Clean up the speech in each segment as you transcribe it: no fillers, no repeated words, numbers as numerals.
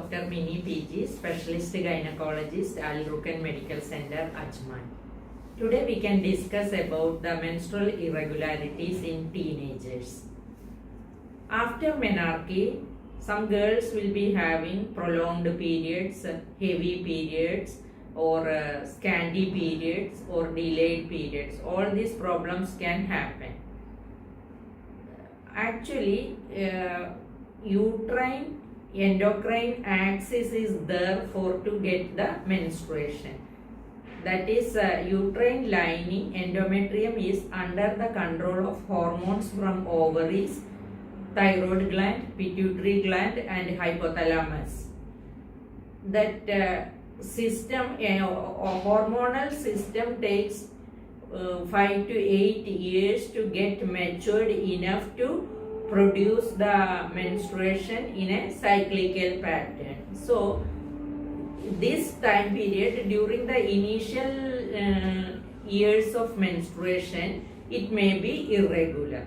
Dr. Mini PG, Specialist Gynecologist, Al Rukan Medical Center, Ajman. Today we can discuss about the menstrual irregularities in teenagers. After menarche, some girls will be having prolonged periods, heavy periods, or scanty periods, or delayed periods. All these problems can happen. Actually, uterine endocrine axis is there for to get the menstruation. That is, uterine lining endometrium is under the control of hormones from ovaries, thyroid gland, pituitary gland, and hypothalamus. That system, hormonal system takes 5 to 8 years to get matured enough to produce the menstruation in a cyclical pattern. So this time period, during the initial years of menstruation, it may be irregular.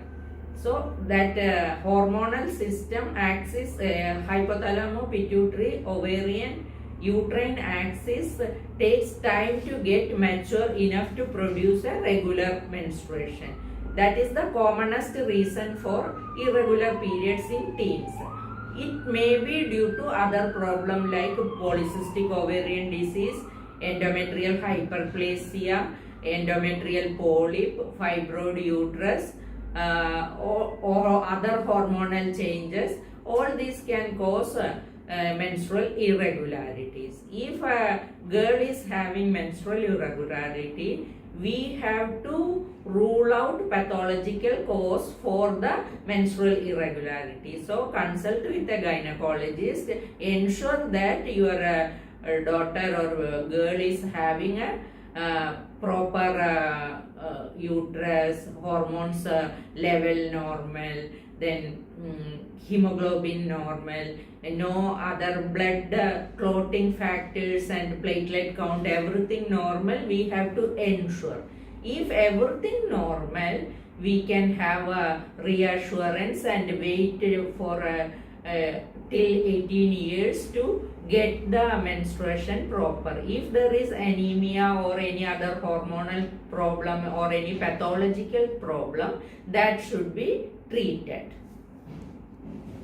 So that hormonal system axis, hypothalamus, pituitary, ovarian, uterine axis takes time to get mature enough to produce a regular menstruation. That is the commonest reason for irregular periods in teens. It may be due to other problems like polycystic ovarian disease, endometrial hyperplasia, endometrial polyp, fibroid uterus, or other hormonal changes. All these can cause menstrual irregularities. If a girl is having menstrual irregularity, we have to rule out pathological cause for the menstrual irregularity. So consult with a gynecologist. Ensure that your daughter or girl is having a proper uterus, hormones level normal, then hemoglobin normal, no other blood clotting factors and platelet count, everything normal, we have to ensure. If everything normal, we can have a reassurance and wait for till 18 years to get the menstruation proper. If there is anemia or any other hormonal problem or any pathological problem, that should be treated.